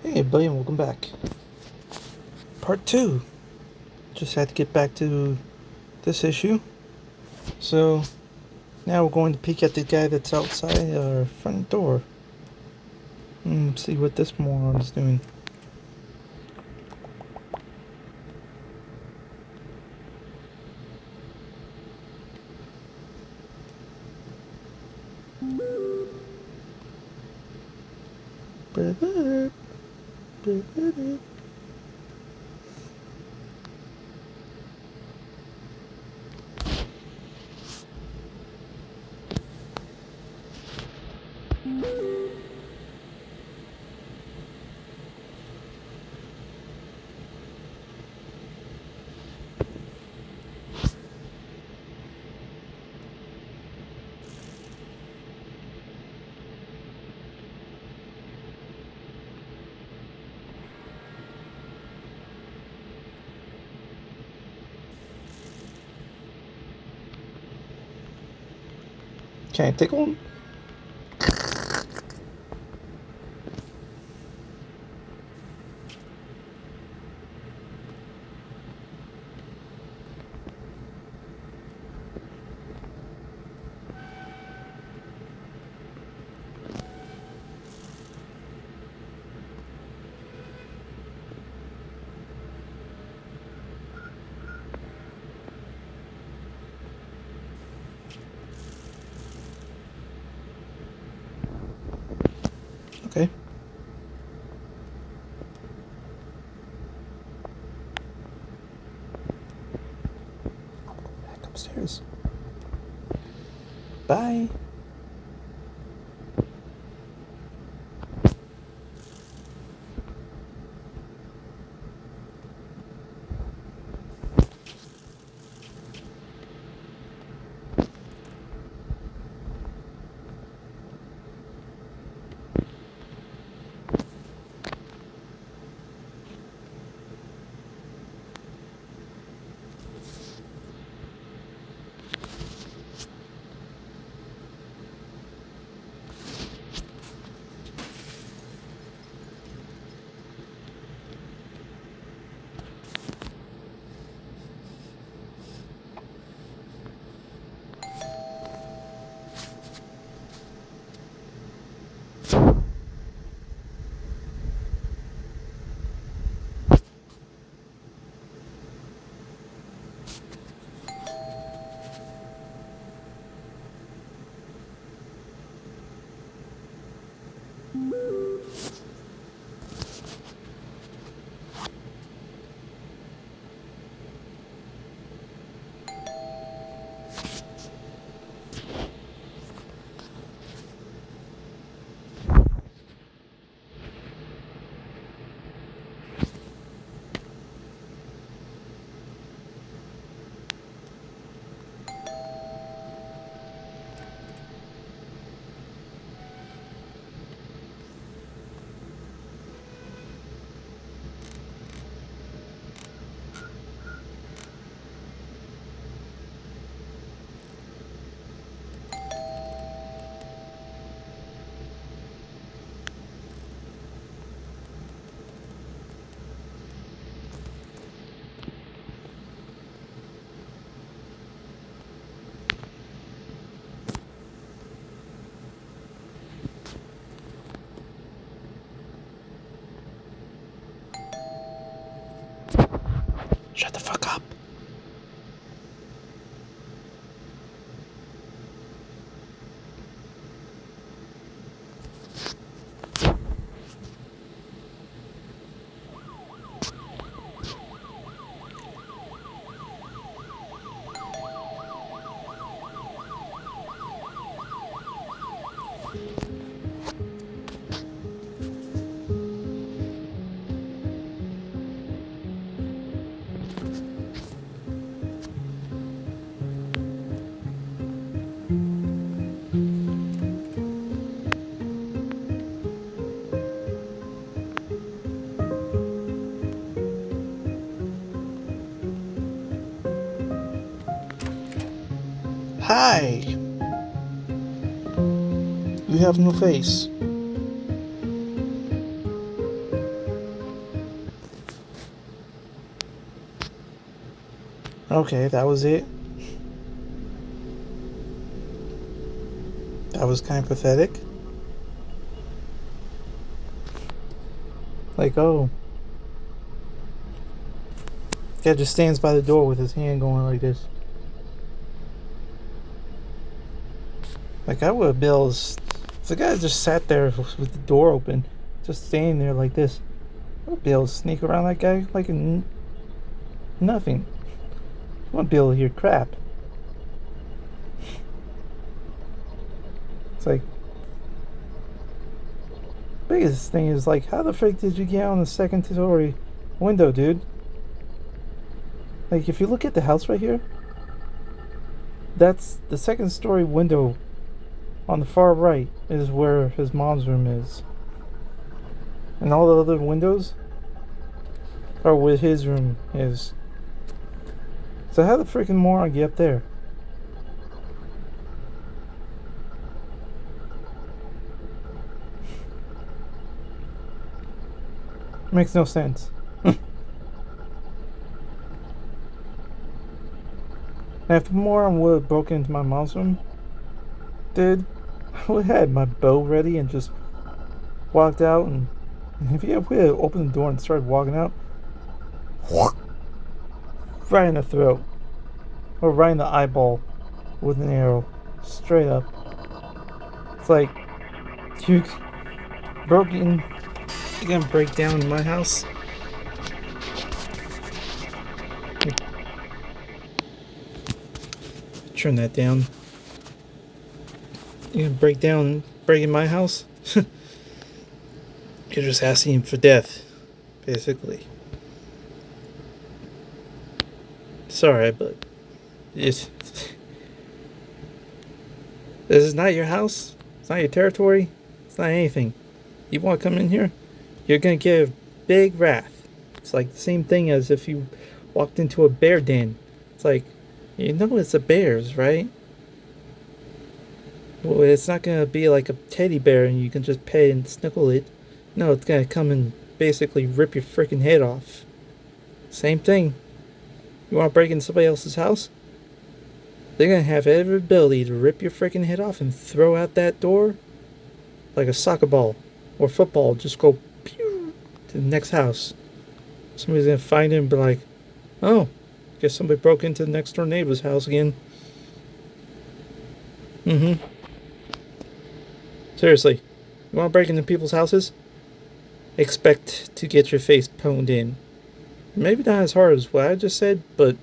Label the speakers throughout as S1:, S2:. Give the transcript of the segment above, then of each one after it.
S1: Hey everybody, and welcome back. Part 2. Just had to get back to this issue. So, now we're going to peek at the guy that's outside our front door. See what this moron is doing. Can I tickle him? Okay. Back upstairs. Bye. Shut the fuck up. Hi! You have no face. Okay, that was it. That was kind of pathetic. Like, oh. Guy just stands by the door with his hand going like this. Like, I would have been if the guy just sat there with the door open, just standing there like this, I would be able to sneak around that guy like nothing. I wouldn't be able to hear crap. It's like, biggest thing is like, how the frick did you get on the second story window, dude? Like, if you look at the house right here, that's the second story window on the far right is where his mom's room is. And all the other windows are where his room is. So how the freaking moron get up there? Makes no sense. Now, if the moron would have broken into my mom's room, dude, I would have had my bow ready and just walked out. And if he had opened the door and started walking out, right in the throat, or right in the eyeball with an arrow, straight up. It's like, you broke in, you gonna break down in my house? Turn that down. You gonna break in my house? You're just asking for death, basically. Sorry, but this is not your house. It's not your territory. It's not anything. You want to come in here? You're gonna get a big wrath. It's like the same thing as if you walked into a bear den. It's like, you know it's a bear's, right? Well, it's not gonna be like a teddy bear and you can just pet and snuggle it. No, it's gonna come and basically rip your freaking head off. Same thing. You want to break into somebody else's house? They're gonna have every ability to rip your freaking head off and throw out that door like a soccer ball or football. Just go pew to the next house. Somebody's gonna find him and be like, oh, guess somebody broke into the next door neighbor's house again. Seriously, you want to break into people's houses? Expect to get your face pwned in. Maybe not as hard as what I just said, but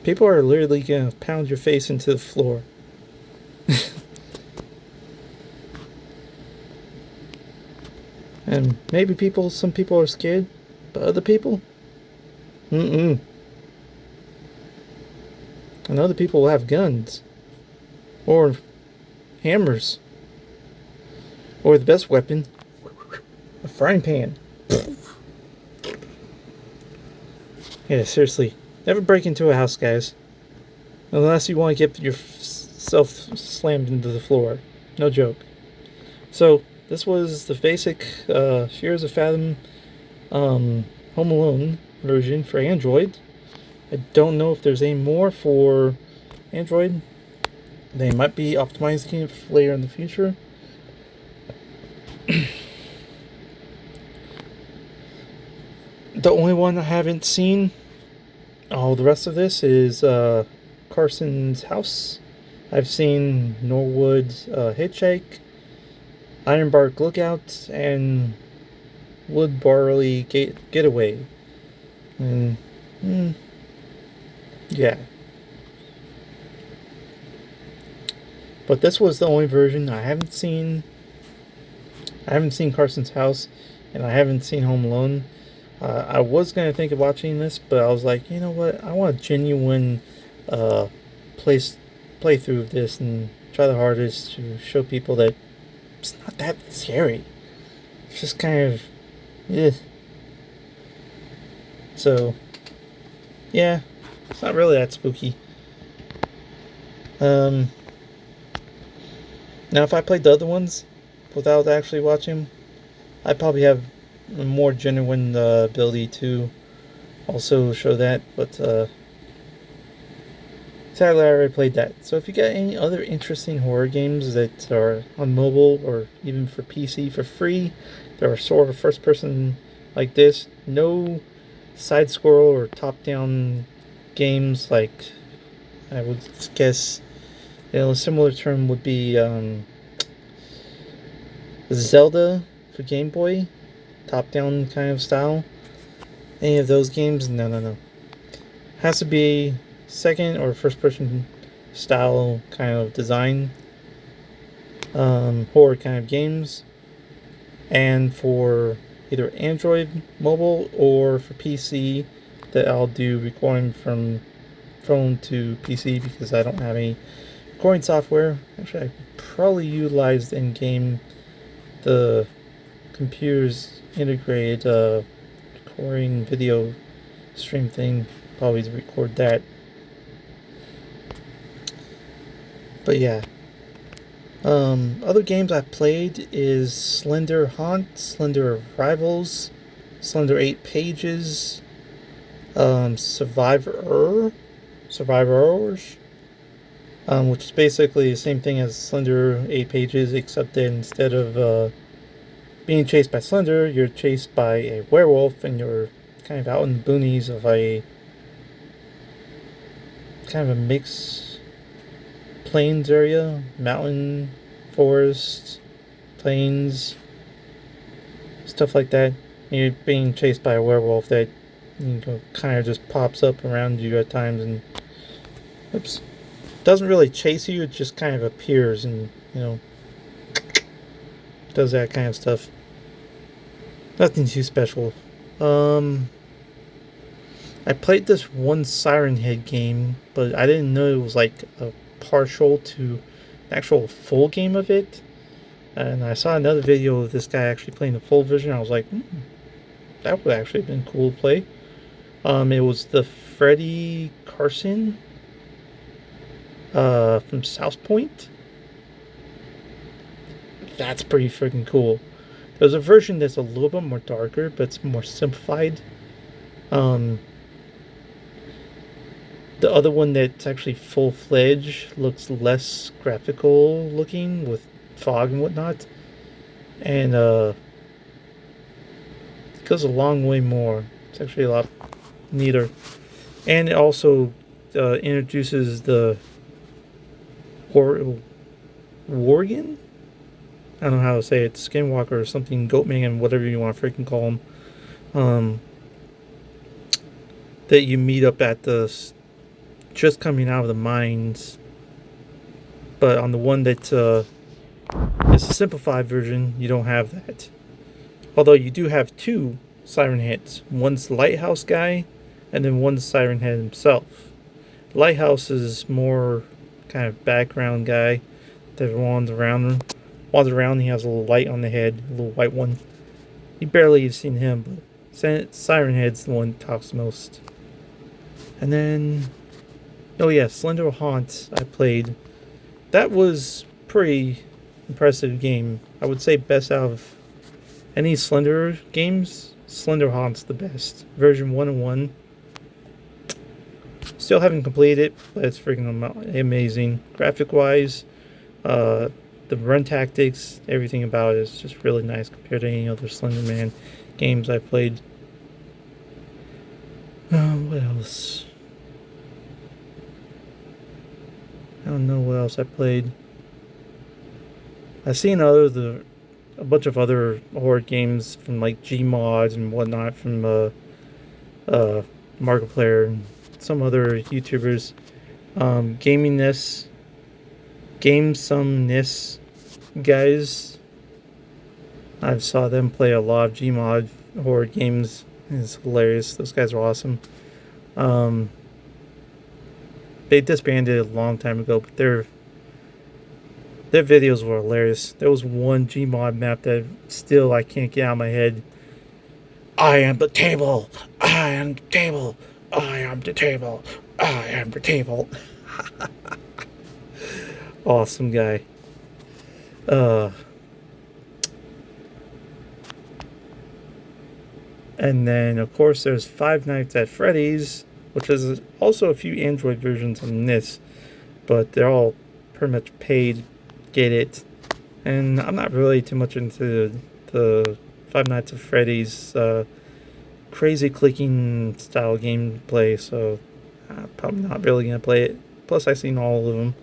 S1: people are literally gonna pound your face into the floor. And maybe some people are scared, but other people, and other people will have guns, or hammers, or the best weapon, a frying pan. Yeah, seriously, never break into a house, guys, unless you want to get yourself slammed into the floor. No joke. So this was the basic Fears of Fathom Home Alone version for Android. I don't know if there's any more for Android. They might be optimizing it later in the future. The only one I haven't seen, the rest of this is Carson's House. I've seen Norwood's Hitchhike, Ironbark Lookout, and Wood Barley Getaway. And yeah. But this was the only version I haven't seen. I haven't seen Carson's House, and I haven't seen Home Alone. I was going to think of watching this, but I was like, you know what? I want a genuine playthrough of this and try the hardest to show people that it's not that scary. It's just kind of, So, yeah, it's not really that spooky. Now, if I played the other ones without actually watching, I'd probably have a more genuine ability to also show that. But sadly, I already played that. So if you got any other interesting horror games that are on mobile or even for PC for free, that are sort of first person like this, no side scroll or top down games like I would guess, a similar term would be Zelda for Game Boy, top down kind of style. Any of those games? No, no, no. Has to be second or first person style kind of design, horror kind of games, and for either Android mobile or for PC, that I'll do recording from phone to PC because I don't have any recording software. Actually, I probably utilized in game the computer's integrated recording video stream thing, probably to record that. But yeah, other games I've played is Slender Hunt, Slender Rivals, Slender 8 Pages, Survivors, which is basically the same thing as Slender 8 Pages, except that instead of being chased by Slender, you're chased by a werewolf, and you're kind of out in the boonies of a kind of a mixed plains area, mountain, forest, plains, stuff like that. And you're being chased by a werewolf that kind of just pops up around you at times and doesn't really chase you. It just kind of appears and does that kind of stuff. Nothing too special. I played this one Siren Head game, but I didn't know it was like a partial to an actual full game of it. And I saw another video of this guy actually playing the full version. I was like, that would actually have been cool to play. It was the Freddy Carson from South Point. That's pretty freaking cool. There's a version that's a little bit more darker, but it's more simplified. The other one that's actually full-fledged looks less graphical looking with fog and whatnot. And it goes a long way more. It's actually a lot neater. And it also introduces the Worgen? I don't know how to say it. Skinwalker or something. Goatman, whatever you want to freaking call him. That you meet up at the just coming out of the mines, but on the one that is a simplified version, you don't have that. Although you do have two Siren Heads. One's the Lighthouse guy, and then one's Siren Head himself. Lighthouse is more kind of background guy that wanders around. He has a little light on the head, a little white one. You barely have seen him, but Siren Head's the one that talks the most. And then, oh yeah, Slender Haunt I played. That was pretty impressive game. I would say best out of any Slender games. Slender Haunt's the best. Version 101. Still haven't completed it, but it's freaking amazing. Graphic wise, the run tactics, everything about it is just really nice compared to any other Slender Man games I played. What else? I don't know what else I played. I've seen a bunch of other horror games from like Gmods and whatnot from Markiplier and some other YouTubers. Gamesomness guys. I've saw them play a lot of Gmod horror games. It's hilarious. Those guys are awesome. They disbanded a long time ago, but their videos were hilarious. There was one Gmod map that still I can't get out of my head. I am the table. I am the table. I am the table. I am the table. Awesome guy. And then, of course, there's Five Nights at Freddy's, which is also a few Android versions on this. but they're all pretty much paid, get it. And I'm not really too much into the Five Nights at Freddy's crazy clicking style gameplay, so I'm probably not really gonna play it. Plus, I've seen all of them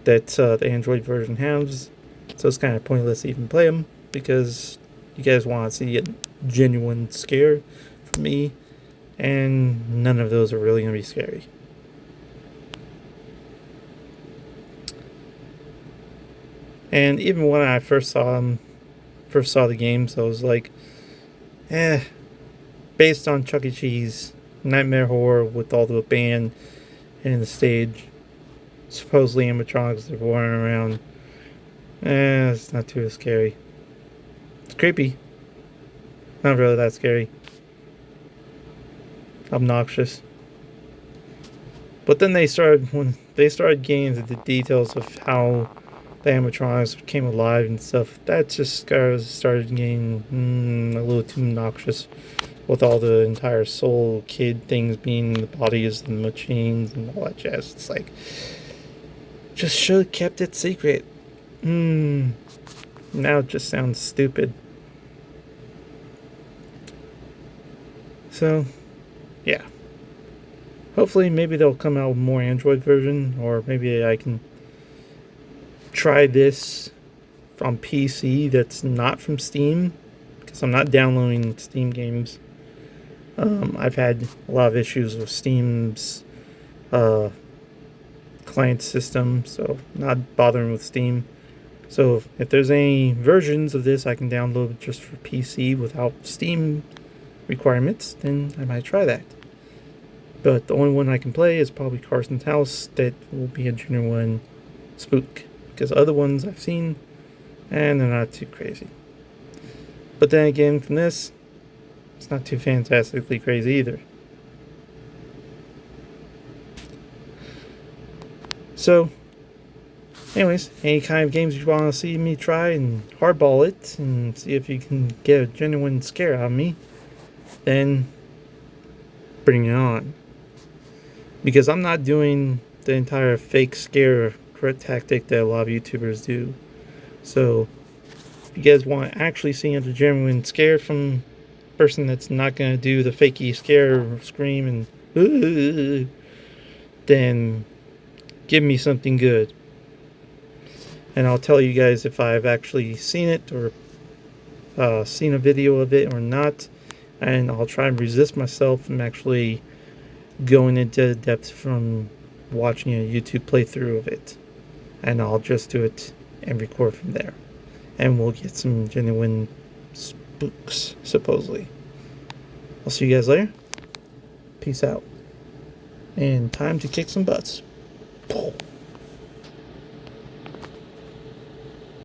S1: that the Android version has, so it's kind of pointless to even play them because you guys want to see a genuine scare from me, and none of those are really gonna be scary. And even when I first saw the games, I was like, based on Chuck E. Cheese, Nightmare Horror with all the band and the stage, supposedly animatronics that are running around. It's not too scary. It's creepy. Not really that scary. Obnoxious. But then when they started getting into the details of how the animatronics came alive and stuff, that just started getting a little too obnoxious. With all the entire soul kid things being the bodies and the machines and all that jazz. It's like, just should have kept it secret. Now it just sounds stupid. So, yeah. Hopefully, maybe they'll come out with more Android version, or maybe I can try this from PC that's not from Steam, because I'm not downloading Steam games. I've had a lot of issues with Steam's client system, so not bothering with Steam. So if there's any versions of this I can download just for PC without Steam requirements, then I might try that. But the only one I can play is probably Carson's House. That will be a genuine spook, because other ones I've seen, and they're not too crazy. But then again, from this, it's not too fantastically crazy either. So, anyways, any kind of games you want to see me try and hardball it and see if you can get a genuine scare out of me, then bring it on. Because I'm not doing the entire fake scare tactic that a lot of YouTubers do. So, if you guys want to actually see a genuine scare from person that's not going to do the fakey scare scream and then give me something good, and I'll tell you guys if I've actually seen it or seen a video of it or not, and I'll try and resist myself from actually going into the depth from watching a YouTube playthrough of it, and I'll just do it and record from there, and we'll get some genuine spooks, supposedly. I'll see you guys later. Peace out. And time to kick some butts.